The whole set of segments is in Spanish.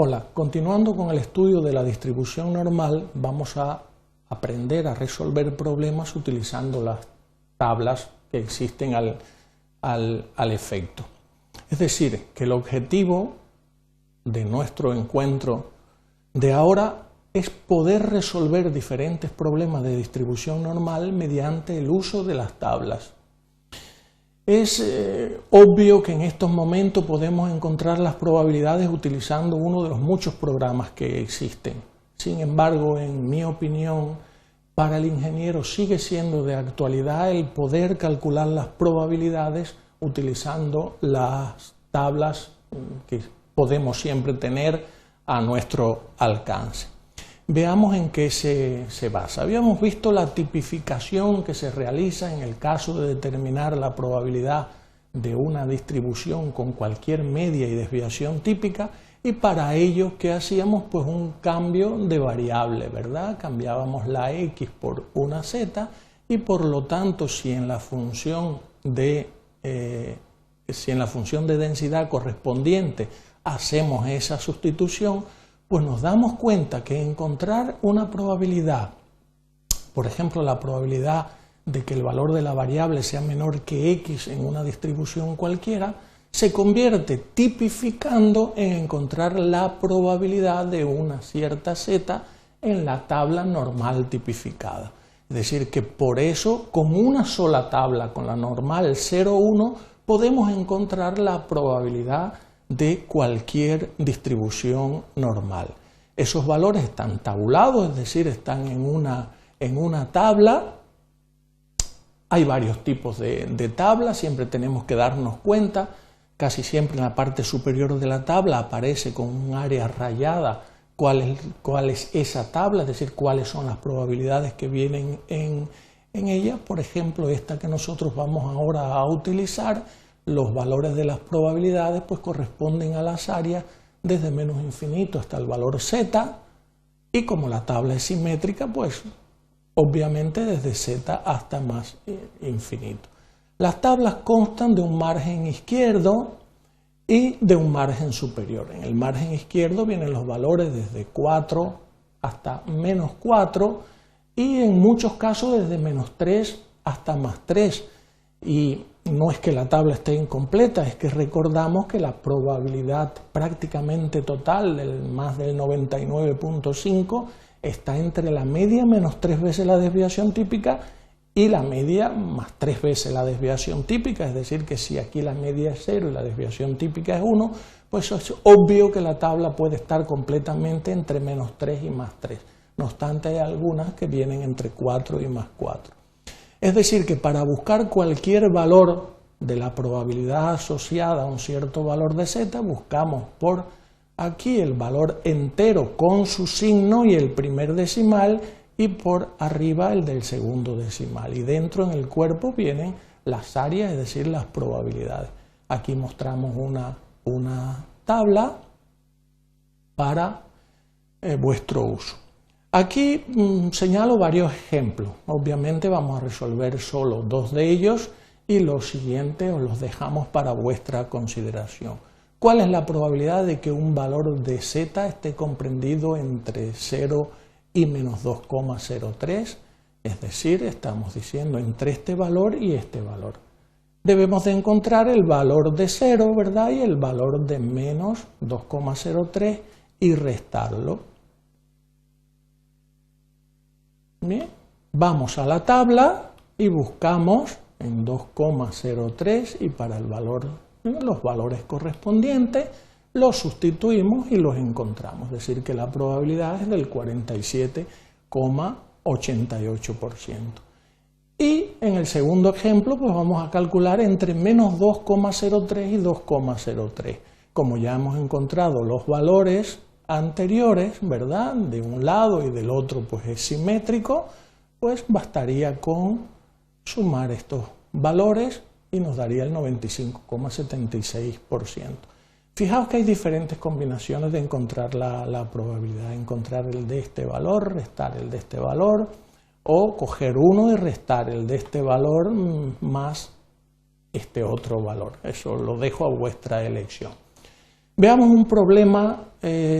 Hola, continuando con el estudio de la distribución normal, vamos a aprender a resolver problemas utilizando las tablas que existen al efecto. Es decir, que el objetivo de nuestro encuentro de ahora es poder resolver diferentes problemas de distribución normal mediante el uso de las tablas. Es obvio que en estos momentos podemos encontrar las probabilidades utilizando uno de los muchos programas que existen. Sin embargo, en mi opinión, para el ingeniero sigue siendo de actualidad el poder calcular las probabilidades utilizando las tablas que podemos siempre tener a nuestro alcance. Veamos en qué se basa. Habíamos visto la tipificación que se realiza en el caso de determinar la probabilidad de una distribución con cualquier media y desviación típica, y para ello, ¿qué hacíamos? Pues un cambio de variable, ¿verdad? Cambiábamos la x por una z y por lo tanto si en la función de densidad correspondiente hacemos esa sustitución, pues nos damos cuenta que encontrar una probabilidad, por ejemplo la probabilidad de que el valor de la variable sea menor que x en una distribución cualquiera, se convierte tipificando en encontrar la probabilidad de una cierta z en la tabla normal tipificada. Es decir, que por eso con una sola tabla, con la normal 0,1, podemos encontrar la probabilidad de cualquier distribución normal. Esos valores están tabulados, es decir, están en una tabla. Hay varios tipos de tablas, siempre tenemos que darnos cuenta. Casi siempre en la parte superior de la tabla aparece con un área rayada cuál es esa tabla, es decir, cuáles son las probabilidades que vienen en ella. Por ejemplo, esta que nosotros vamos ahora a utilizar, los valores de las probabilidades pues corresponden a las áreas desde menos infinito hasta el valor z, y como la tabla es simétrica, pues obviamente desde z hasta más infinito. Las tablas constan de un margen izquierdo y de un margen superior. En el margen izquierdo vienen los valores desde 4 hasta menos 4 y en muchos casos desde menos 3 hasta más 3. Y no es que la tabla esté incompleta, es que recordamos que la probabilidad prácticamente total del más del 99.5 está entre la media menos 3 veces la desviación típica y la media más 3 veces la desviación típica, es decir, que si aquí la media es 0 y la desviación típica es 1, pues es obvio que la tabla puede estar completamente entre menos 3 y más 3. No obstante, hay algunas que vienen entre 4 y más 4. Es decir, que para buscar cualquier valor de la probabilidad asociada a un cierto valor de z, buscamos por aquí el valor entero con su signo y el primer decimal, y por arriba el del segundo decimal. Y dentro en el cuerpo vienen las áreas, es decir, las probabilidades. Aquí mostramos una tabla para vuestro uso. Aquí señalo varios ejemplos. Obviamente vamos a resolver solo 2 de ellos y los siguientes os los dejamos para vuestra consideración. ¿Cuál es la probabilidad de que un valor de z esté comprendido entre 0 y menos 2,03? Es decir, estamos diciendo entre este valor y este valor. Debemos de encontrar el valor de 0, ¿verdad? Y el valor de menos 2,03 y restarlo. Bien, vamos a la tabla y buscamos en 2,03 y para el valor, los valores correspondientes los sustituimos y los encontramos. Es decir, que la probabilidad es del 47,88%. Y en el segundo ejemplo, pues vamos a calcular entre menos 2,03 y 2,03. Como ya hemos encontrado los valores anteriores, ¿verdad? De un lado y del otro pues es simétrico, pues bastaría con sumar estos valores y nos daría el 95,76%. Fijaos que hay diferentes combinaciones de encontrar la probabilidad, encontrar el de este valor, restar el de este valor, o coger uno y restar el de este valor más este otro valor. Eso lo dejo a vuestra elección. Veamos un problema,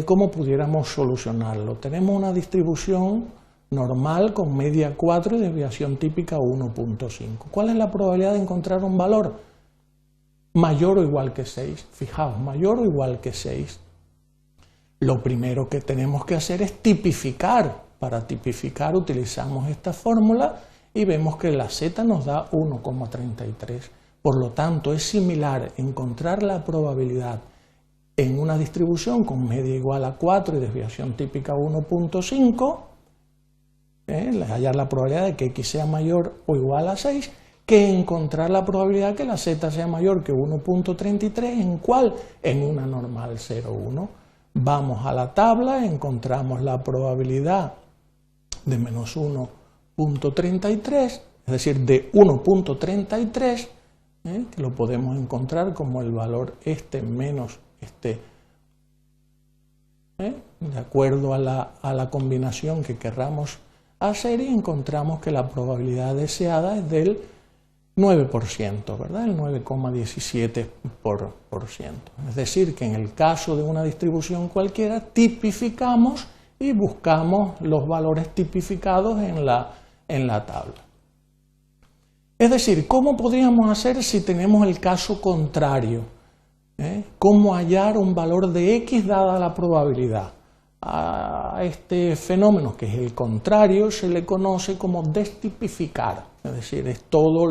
cómo pudiéramos solucionarlo. Tenemos una distribución normal con media 4 y desviación típica 1.5. ¿Cuál es la probabilidad de encontrar un valor mayor o igual que 6? Fijaos, mayor o igual que 6. Lo primero que tenemos que hacer es tipificar. Para tipificar utilizamos esta fórmula y vemos que la z nos da 1,33. Por lo tanto, es similar encontrar la probabilidad en una distribución con media igual a 4 y desviación típica 1.5, hallar la probabilidad de que x sea mayor o igual a 6, que encontrar la probabilidad que la z sea mayor que 1.33, ¿en cuál? En una normal 0,1. Vamos a la tabla, encontramos la probabilidad de menos 1.33, es decir, de 1.33, que lo podemos encontrar como el valor menos de acuerdo a la combinación que querramos hacer, y encontramos que la probabilidad deseada es del 9%, ¿verdad? El 9,17%. Es decir, que en el caso de una distribución cualquiera, tipificamos y buscamos los valores tipificados en la tabla. Es decir, ¿cómo podríamos hacer si tenemos el caso contrario? ¿Cómo hallar un valor de x dada la probabilidad? A este fenómeno, que es el contrario, se le conoce como destipificar, es decir, es todo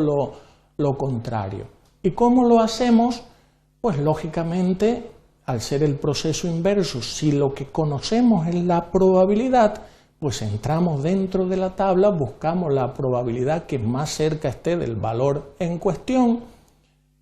lo contrario. ¿Y cómo lo hacemos? Pues lógicamente, al ser el proceso inverso, si lo que conocemos es la probabilidad, pues entramos dentro de la tabla, buscamos la probabilidad que más cerca esté del valor en cuestión,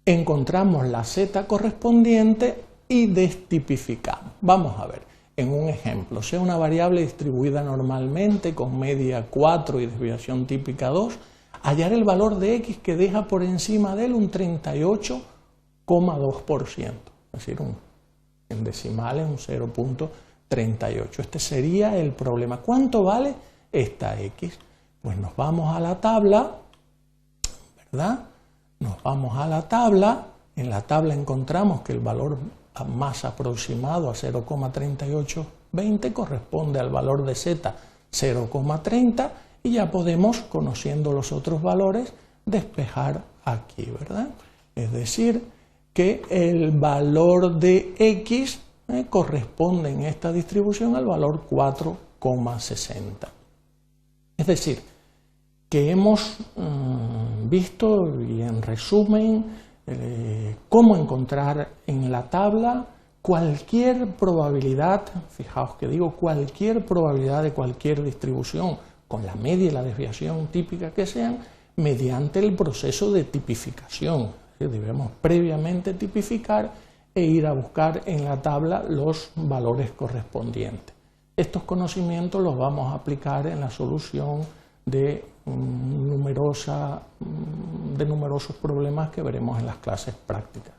encontramos la z correspondiente y destipificamos. Vamos a ver, en un ejemplo, sea una variable distribuida normalmente con media 4 y desviación típica 2, hallar el valor de x que deja por encima de él un 38,2%, es decir, en decimales un 0.38. Este sería el problema. ¿Cuánto vale esta x? Pues nos vamos a la tabla, ¿verdad? Nos vamos a la tabla, en la tabla encontramos que el valor más aproximado a 0,3820 corresponde al valor de z 0,30, y ya podemos, conociendo los otros valores, despejar aquí, ¿verdad? Es decir, que el valor de x corresponde en esta distribución al valor 4,60. Es decir, que hemos visto, y en resumen, cómo encontrar en la tabla cualquier probabilidad, fijaos que digo cualquier probabilidad de cualquier distribución, con la media y la desviación típica que sean, mediante el proceso de tipificación. Debemos previamente tipificar e ir a buscar en la tabla los valores correspondientes. Estos conocimientos los vamos a aplicar en la solución de numerosos problemas que veremos en las clases prácticas.